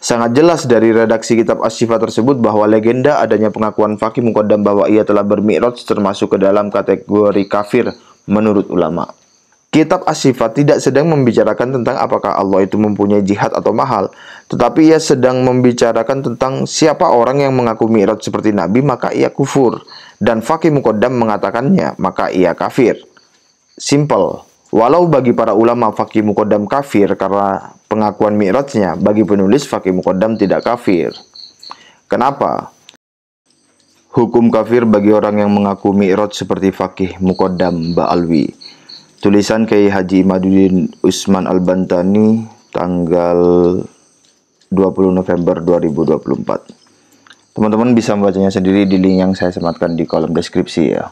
Sangat jelas dari redaksi kitab Asy-Syifa tersebut bahwa legenda adanya pengakuan Fakih Muqaddam bahwa ia telah bermi'raj termasuk ke dalam kategori kafir menurut ulama. Kitab Asy-Syifa tidak sedang membicarakan tentang apakah Allah itu mempunyai jihad atau mahal, tetapi ia sedang membicarakan tentang siapa orang yang mengaku mi'raj seperti Nabi maka ia kufur, dan Fakih Muqaddam mengatakannya maka ia kafir. Simple. Walau bagi para ulama Fakih Muqaddam kafir karena pengakuan mi'rajnya, bagi penulis Fakih Muqaddam tidak kafir. Kenapa? Hukum kafir bagi orang yang mengaku mi'raj seperti Fakih Muqaddam Ba'alwi. Tulisan Kiai Haji Imaduddin Usman Al-Bantani tanggal 20 November 2024. Teman-teman bisa membacanya sendiri di link yang saya sematkan di kolom deskripsi ya.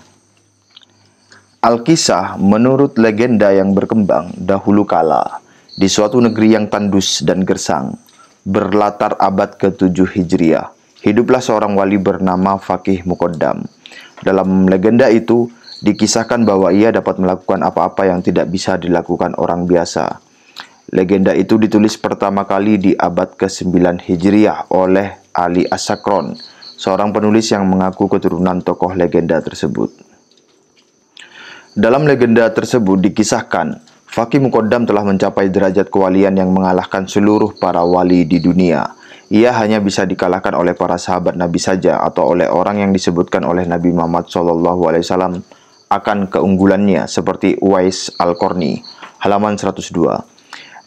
Al-Kisah menurut legenda yang berkembang dahulu kala di suatu negeri yang tandus dan gersang, berlatar abad ke-7 Hijriah, hiduplah seorang wali bernama Fakih Muqaddam. Dalam legenda itu, dikisahkan bahwa ia dapat melakukan apa-apa yang tidak bisa dilakukan orang biasa. Legenda itu ditulis pertama kali di abad ke-9 Hijriah oleh Ali As-Sakron, seorang penulis yang mengaku keturunan tokoh legenda tersebut. Dalam legenda tersebut dikisahkan, Fakih Muqaddam telah mencapai derajat kewalian yang mengalahkan seluruh para wali di dunia. Ia hanya bisa dikalahkan oleh para sahabat Nabi saja atau oleh orang yang disebutkan oleh Nabi Muhammad SAW akan keunggulannya seperti Uwais Al-Qarni, halaman 102.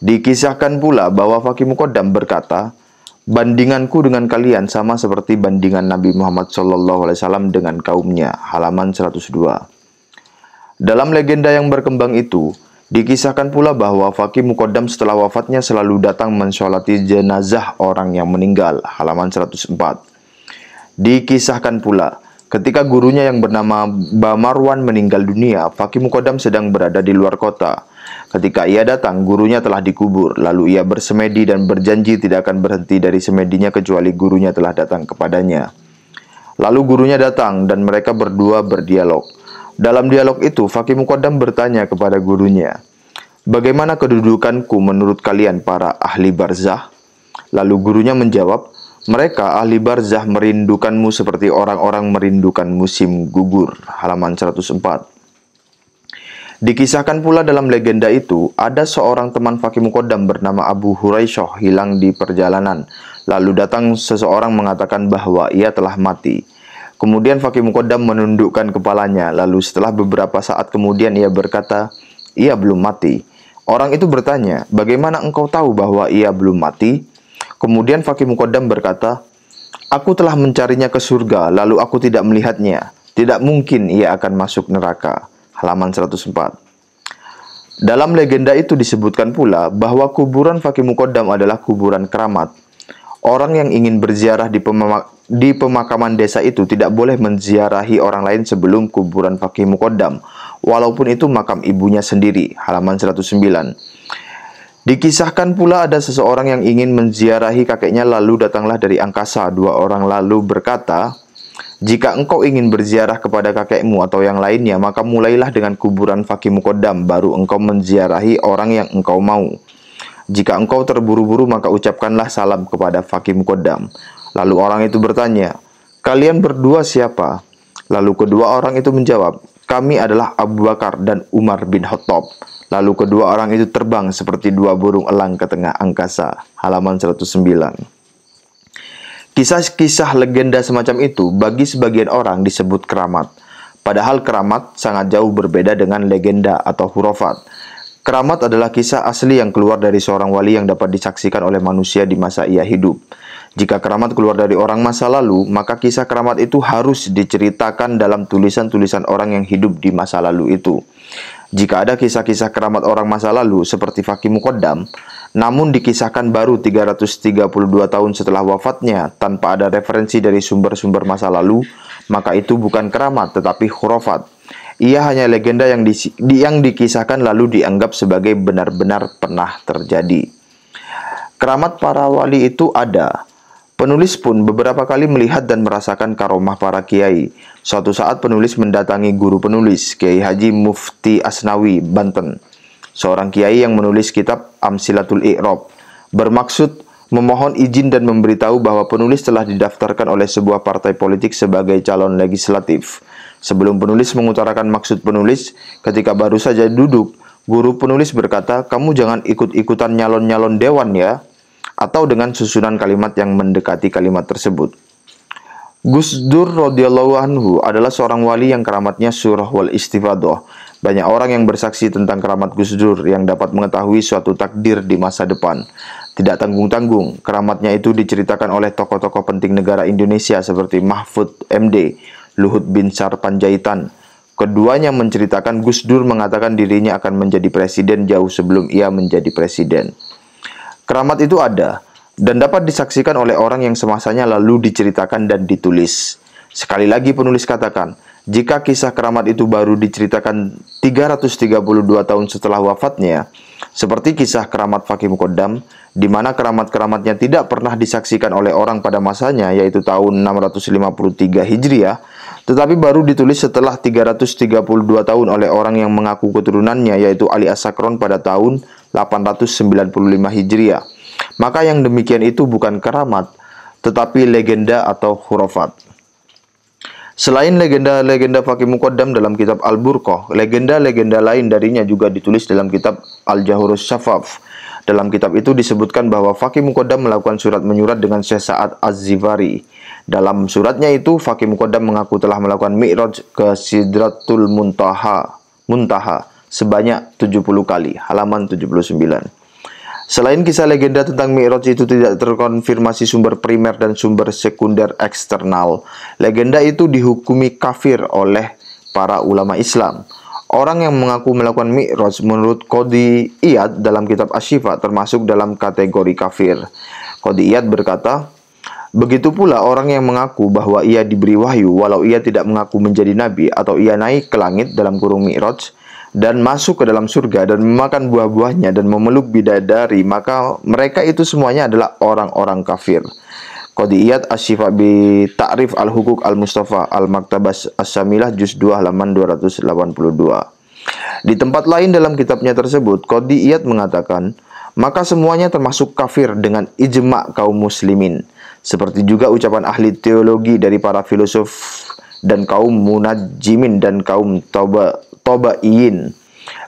Dikisahkan pula bahwa Fakih Muqaddam berkata, bandinganku dengan kalian sama seperti bandingan Nabi Muhammad SAW dengan kaumnya, halaman 102. Dalam legenda yang berkembang itu, dikisahkan pula bahwa Fakih Muqaddam setelah wafatnya selalu datang mensolati jenazah orang yang meninggal, halaman 104. Dikisahkan pula, ketika gurunya yang bernama Bamarwan meninggal dunia, Fakih Muqaddam sedang berada di luar kota. Ketika ia datang, gurunya telah dikubur, lalu ia bersemedi dan berjanji tidak akan berhenti dari semedinya kecuali gurunya telah datang kepadanya. Lalu gurunya datang dan mereka berdua berdialog. Dalam dialog itu, Fakih Muqaddam bertanya kepada gurunya, bagaimana kedudukanku menurut kalian para ahli barzah? Lalu gurunya menjawab, mereka ahli barzah merindukanmu seperti orang-orang merindukan musim gugur, halaman 104. Dikisahkan pula dalam legenda itu, ada seorang teman Fakih Muqaddam bernama Abu Huraisyah hilang di perjalanan. Lalu datang seseorang mengatakan bahwa ia telah mati. Kemudian Fakih Muqaddam menundukkan kepalanya, lalu setelah beberapa saat kemudian ia berkata, ia belum mati. Orang itu bertanya, bagaimana engkau tahu bahwa ia belum mati? Kemudian Fakih Muqaddam berkata, aku telah mencarinya ke surga, lalu aku tidak melihatnya. Tidak mungkin ia akan masuk neraka. Halaman 104. Dalam legenda itu disebutkan pula bahwa kuburan Fakih Muqaddam adalah kuburan keramat. Orang yang ingin berziarah di pemakaman desa itu tidak boleh menziarahi orang lain sebelum kuburan Fakih Muqaddam, walaupun itu makam ibunya sendiri, halaman 109. Dikisahkan pula ada seseorang yang ingin menziarahi kakeknya lalu datanglah dari angkasa dua orang lalu berkata, jika engkau ingin berziarah kepada kakekmu atau yang lainnya, maka mulailah dengan kuburan Fakih Muqaddam, baru engkau menziarahi orang yang engkau mau. Jika engkau terburu-buru, maka ucapkanlah salam kepada Fakih Muqaddam. Lalu orang itu bertanya, kalian berdua siapa? Lalu kedua orang itu menjawab, kami adalah Abu Bakar dan Umar bin Khattab. Lalu kedua orang itu terbang seperti dua burung elang ke tengah angkasa. Halaman 109. Kisah-kisah legenda semacam itu bagi sebagian orang disebut keramat. Padahal keramat sangat jauh berbeda dengan legenda atau hurafat. Keramat adalah kisah asli yang keluar dari seorang wali yang dapat disaksikan oleh manusia di masa ia hidup. Jika keramat keluar dari orang masa lalu, maka kisah keramat itu harus diceritakan dalam tulisan-tulisan orang yang hidup di masa lalu itu. Jika ada kisah-kisah keramat orang masa lalu seperti Fakih Muqaddam, namun dikisahkan baru 332 tahun setelah wafatnya tanpa ada referensi dari sumber-sumber masa lalu, maka itu bukan keramat tetapi khurafat. Ia hanya legenda yang dikisahkan lalu dianggap sebagai benar-benar pernah terjadi. Keramat para wali itu ada. Penulis pun beberapa kali melihat dan merasakan karomah para kiai. Suatu saat penulis mendatangi guru penulis, Kiai Haji Mufti Asnawi, Banten. Seorang kiai yang menulis kitab Amsilatul I'rab, bermaksud memohon izin dan memberitahu bahwa penulis telah didaftarkan oleh sebuah partai politik sebagai calon legislatif. Sebelum penulis mengutarakan maksud penulis, ketika baru saja duduk, guru penulis berkata, "Kamu jangan ikut-ikutan nyalon-nyalon dewan ya," atau dengan susunan kalimat yang mendekati kalimat tersebut. Gus Dur radhiyallahu anhu adalah seorang wali yang keramatnya surah wal istifadah. Banyak orang yang bersaksi tentang keramat Gus Dur yang dapat mengetahui suatu takdir di masa depan. Tidak tanggung-tanggung, keramatnya itu diceritakan oleh tokoh-tokoh penting negara Indonesia seperti Mahfud MD, Luhut Binsar Panjaitan. Keduanya menceritakan Gus Dur mengatakan dirinya akan menjadi presiden jauh sebelum ia menjadi presiden. Keramat itu ada dan dapat disaksikan oleh orang yang semasanya lalu diceritakan dan ditulis. Sekali lagi penulis katakan, jika kisah keramat itu baru diceritakan 332 tahun setelah wafatnya, seperti kisah keramat Fakih Muqaddam, di mana keramat-keramatnya tidak pernah disaksikan oleh orang pada masanya, yaitu tahun 653 Hijriah, tetapi baru ditulis setelah 332 tahun oleh orang yang mengaku keturunannya, yaitu Ali As-Sakron pada tahun 895 Hijriah. Maka yang demikian itu bukan keramat, tetapi legenda atau khurafat. Selain legenda-legenda Fakih Muqaddam dalam kitab Al-Burqah, legenda-legenda lain darinya juga ditulis dalam kitab Al-Jahurus Syafaf. Dalam kitab itu disebutkan bahwa Fakih Muqaddam melakukan surat menyurat dengan Syekh Sa'ad Az-Zifari. Dalam suratnya itu, Fakih Muqaddam mengaku telah melakukan Mi'raj ke Sidratul Muntaha sebanyak 70 kali, halaman 79. Selain kisah legenda tentang Mi'raj itu tidak terkonfirmasi sumber primer dan sumber sekunder eksternal, legenda itu dihukumi kafir oleh para ulama Islam. Orang yang mengaku melakukan Mi'raj menurut Qadhi Iyad dalam kitab Asy-Syifa termasuk dalam kategori kafir. Qadhi Iyad berkata, begitu pula orang yang mengaku bahwa ia diberi wahyu walau ia tidak mengaku menjadi nabi atau ia naik ke langit dalam kurung Mi'raj dan masuk ke dalam surga dan memakan buah-buahnya dan memeluk bidadari, maka mereka itu semuanya adalah orang-orang kafir. Qadhi Iyad Asy-Syifa bi Ta'rif Al-Huquq Al-Mustafa Al-Maktabah As-Syamilah Juz 2 halaman 282. Di tempat lain dalam kitabnya tersebut, Qadhi Iyad mengatakan, maka semuanya termasuk kafir dengan ijma' kaum muslimin. Seperti juga ucapan ahli teologi dari para filosof dan kaum munajjimin dan kaum Tobaiyin.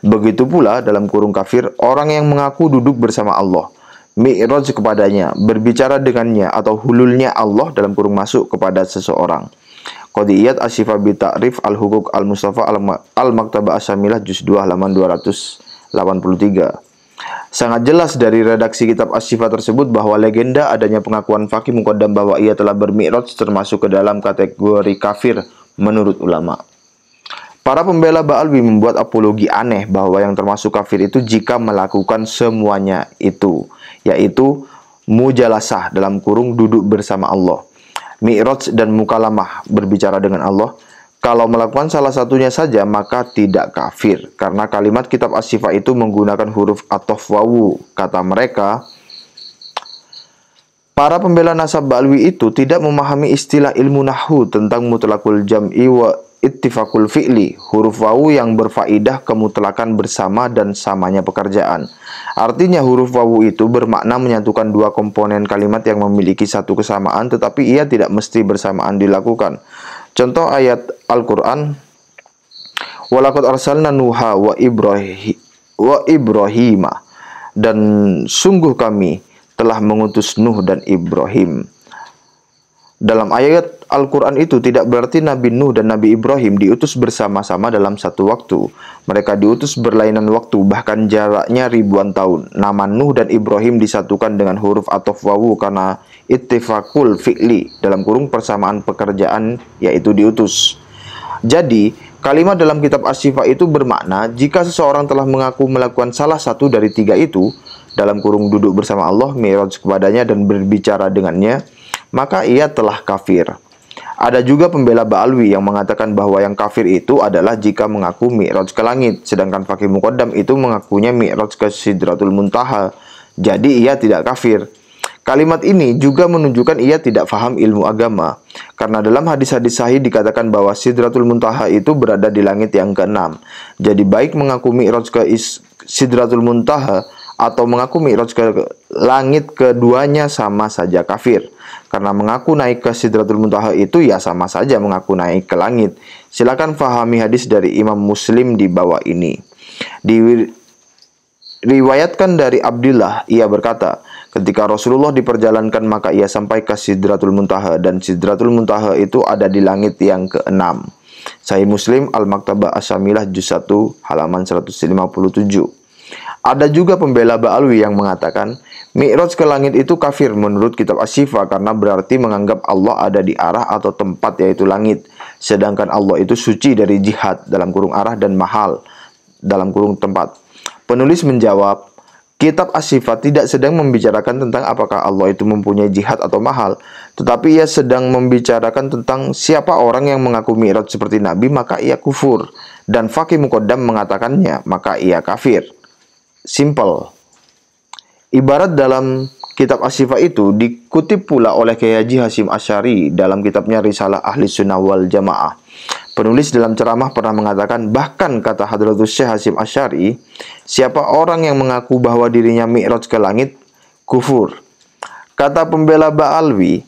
Begitu pula dalam kurung kafir, orang yang mengaku duduk bersama Allah, Mi'raj kepadanya, berbicara dengannya atau hululnya Allah dalam kurung masuk kepada seseorang. Qadhi Iyad Asy-Syifa bi Ta'rif Al-Huquq Al-Mustafa Al-Maktabah As-Syamilah Juz 2 halaman 283. Sangat jelas dari redaksi kitab Asy-Syifa tersebut bahwa legenda adanya pengakuan Fakih Muqaddam bahwa ia telah bermi'raj termasuk ke dalam kategori kafir menurut ulama. Para pembela Ba'alwi membuat apologi aneh bahwa yang termasuk kafir itu jika melakukan semuanya itu, yaitu mujalasah dalam kurung duduk bersama Allah, Mi'raj dan mukalamah berbicara dengan Allah. Kalau melakukan salah satunya saja maka tidak kafir, karena kalimat kitab Asy-Syifa itu menggunakan huruf athof wawu. Kata mereka, para pembela nasab Ba'alwi itu tidak memahami istilah ilmu nahwu tentang mutlaqul jam'i wa ittifaqul fi'li, huruf wawu yang berfaidah kemutlakan bersama dan samanya pekerjaan. Artinya huruf wawu itu bermakna menyatukan dua komponen kalimat yang memiliki satu kesamaan tetapi ia tidak mesti bersamaan dilakukan. Contoh ayat Al-Quran, walaqad arsalna Nuha wa Ibrahima, dan sungguh kami telah mengutus Nuh dan Ibrahim. Dalam ayat Al-Quran itu tidak berarti Nabi Nuh dan Nabi Ibrahim diutus bersama-sama dalam satu waktu. Mereka diutus berlainan waktu, bahkan jaraknya ribuan tahun. Nama Nuh dan Ibrahim disatukan dengan huruf athof wawu karena ittifaqul fi'li, dalam kurung persamaan pekerjaan, yaitu diutus. Jadi, kalimat dalam kitab Asy-Syifa itu bermakna jika seseorang telah mengaku melakukan salah satu dari tiga itu, dalam kurung duduk bersama Allah, mi'raj kepadanya dan berbicara dengannya, maka ia telah kafir. Ada juga pembela Ba'alwi yang mengatakan bahwa yang kafir itu adalah jika mengaku mi'raj ke langit, sedangkan Fakih Muqaddam itu mengakunya mi'raj ke Sidratul Muntaha. Jadi ia tidak kafir. Kalimat ini juga menunjukkan ia tidak faham ilmu agama, karena dalam hadis-hadis sahih dikatakan bahwa Sidratul Muntaha itu berada di langit yang ke-6. Jadi baik mengaku mi'raj ke Sidratul Muntaha atau mengaku mi'raj ke langit, keduanya sama saja kafir. Karena mengaku naik ke Sidratul Muntaha itu ya sama saja mengaku naik ke langit. Silakan fahami hadis dari Imam Muslim di bawah ini. Diriwayatkan dari Abdullah, ia berkata, ketika Rasulullah diperjalankan maka ia sampai ke Sidratul Muntaha, dan Sidratul Muntaha itu ada di langit yang ke-6. Sahih Muslim Al-Maktabah Asy-Syamilah juz 1 halaman 157. Ada juga pembela Ba'alwi yang mengatakan mi'raj ke langit itu kafir menurut kitab Asy-Syifa karena berarti menganggap Allah ada di arah atau tempat yaitu langit. Sedangkan Allah itu suci dari jihad dalam kurung arah dan mahal dalam kurung tempat. Penulis menjawab, kitab Asy-Syifa tidak sedang membicarakan tentang apakah Allah itu mempunyai jihad atau mahal, tetapi ia sedang membicarakan tentang siapa orang yang mengaku mi'raj seperti Nabi maka ia kufur, dan Faqih Muqaddam mengatakannya maka ia kafir. Simple. Ibarat dalam kitab Asy-Syifa itu dikutip pula oleh Kyai Haji Hasyim Asy'ari dalam kitabnya Risalah Ahli Sunnah wal Jamaah. Penulis dalam ceramah pernah mengatakan, bahkan kata Hadratus Syekh Hasyim Asy'ari, siapa orang yang mengaku bahwa dirinya mi'raj ke langit, kufur. Kata pembela Ba'alwi,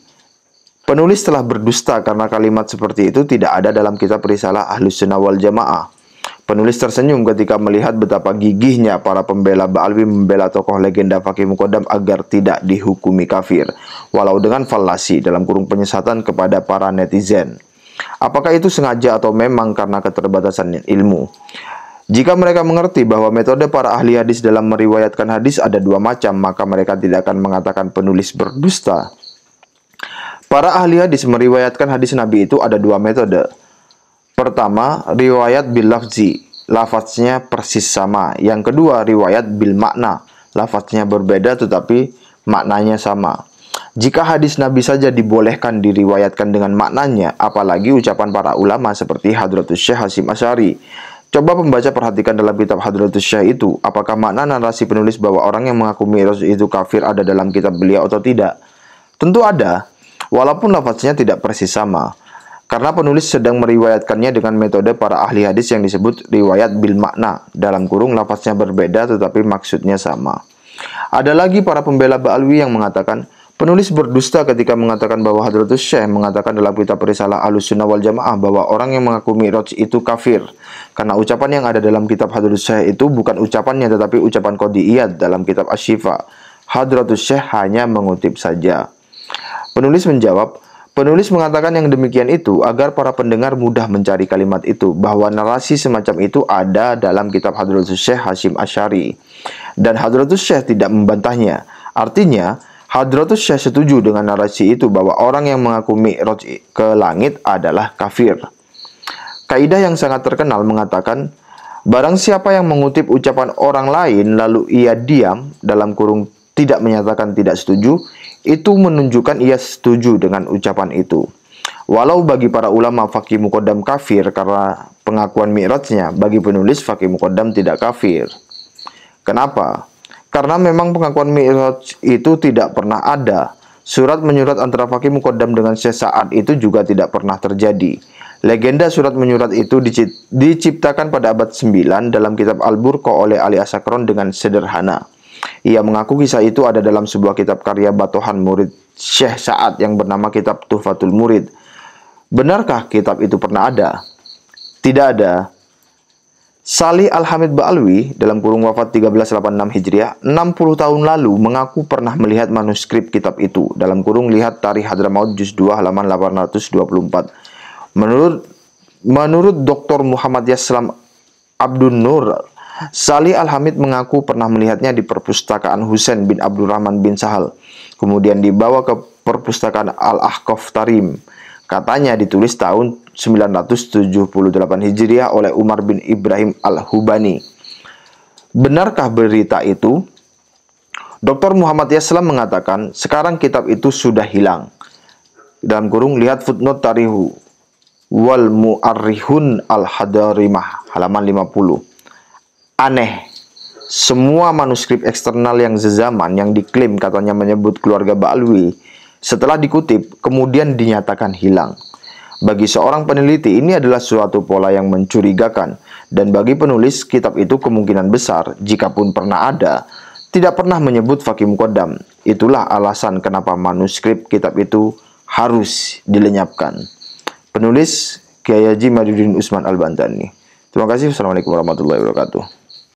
penulis telah berdusta karena kalimat seperti itu tidak ada dalam kitab Risalah Ahli Sunnah wal Jamaah. Penulis tersenyum ketika melihat betapa gigihnya para pembela Ba'alwi membela tokoh legenda Faqih Muqaddam agar tidak dihukumi kafir, walau dengan falasi dalam kurung penyesatan kepada para netizen. Apakah itu sengaja atau memang karena keterbatasan ilmu? Jika mereka mengerti bahwa metode para ahli hadis dalam meriwayatkan hadis ada dua macam, maka mereka tidak akan mengatakan penulis berdusta. Para ahli hadis meriwayatkan hadis Nabi itu ada dua metode. Pertama, riwayat bil lafzi, lafaznya persis sama. Yang kedua, riwayat bil makna, lafaznya berbeda tetapi maknanya sama. Jika hadis Nabi saja dibolehkan diriwayatkan dengan maknanya, apalagi ucapan para ulama seperti Hadratus Syekh Hasyim Asy'ari. Coba pembaca perhatikan dalam kitab Hadratus Syekh itu, apakah makna narasi penulis bahwa orang yang mengaku mi'raj itu kafir ada dalam kitab beliau atau tidak? Tentu ada, walaupun lafaznya tidak persis sama. Karena penulis sedang meriwayatkannya dengan metode para ahli hadis yang disebut riwayat bil makna, dalam kurung lafaznya berbeda tetapi maksudnya sama. Ada lagi para pembela Ba'alwi yang mengatakan, penulis berdusta ketika mengatakan bahwa Hadratus Syekh mengatakan dalam kitab Risalah Ahlus Sunnah wal Jamaah bahwa orang yang mengaku mi'raj itu kafir. Karena ucapan yang ada dalam kitab Hadratus Syekh itu bukan ucapannya tetapi ucapan Qadhi Iyad dalam kitab Asy-Syifa. Hadratus Syekh hanya mengutip saja. Penulis menjawab, penulis mengatakan yang demikian itu agar para pendengar mudah mencari kalimat itu, bahwa narasi semacam itu ada dalam kitab Hadratus Syekh Hasyim Asy'ari. Dan Hadratus Syekh tidak membantahnya. Artinya, Hadratus Syekh setuju dengan narasi itu bahwa orang yang mengaku mi'raj ke langit adalah kafir. Kaidah yang sangat terkenal mengatakan, barang siapa yang mengutip ucapan orang lain lalu ia diam, dalam kurung tidak menyatakan tidak setuju, itu menunjukkan ia setuju dengan ucapan itu. Walau bagi para ulama Faqih Muqaddam kafir karena pengakuan mi'rajnya, bagi penulis Faqih Muqaddam tidak kafir. Kenapa? Karena memang pengakuan mi'raj itu tidak pernah ada. Surat menyurat antara Faqih Muqaddam dengan Syekh Sa'ad itu juga tidak pernah terjadi. Legenda surat menyurat itu diciptakan pada abad 9 dalam kitab Al-Burqa oleh Ali Asakron dengan sederhana. Ia mengaku kisah itu ada dalam sebuah kitab karya batohan murid Syekh Sa'ad yang bernama Kitab Tuhfatul Murid. Benarkah kitab itu pernah ada? Tidak ada. Salih Al-Hamid Ba'alwi dalam kurung wafat 1386 Hijriah 60 tahun lalu mengaku pernah melihat manuskrip kitab itu dalam kurung lihat Tarikh Hadramaut juz 2 halaman 824. Menurut Dr. Muhammad Yaslam Abdun Nur, Salih Al-Hamid mengaku pernah melihatnya di perpustakaan Husain bin Abdurrahman bin Sahal, kemudian dibawa ke perpustakaan Al-Ahqaf Tarim. Katanya ditulis tahun 978 Hijriah oleh Umar bin Ibrahim Al-Hubani. Benarkah berita itu? Dr. Muhammad Yaslam mengatakan, sekarang kitab itu sudah hilang. Dalam kurung lihat footnote Tarihu wal Mu'arrikhun Al-Hadarimah halaman 50. Aneh, semua manuskrip eksternal yang sezaman yang diklaim katanya menyebut keluarga Ba'alwi setelah dikutip kemudian dinyatakan hilang. Bagi seorang peneliti ini adalah suatu pola yang mencurigakan, dan bagi penulis kitab itu kemungkinan besar, jikapun pernah ada, tidak pernah menyebut Fakih Muqaddam. Itulah alasan kenapa manuskrip kitab itu harus dilenyapkan. Penulis Kiai Haji Madudin Usman Al-Bantani. Terima kasih. Wassalamualaikum warahmatullahi wabarakatuh.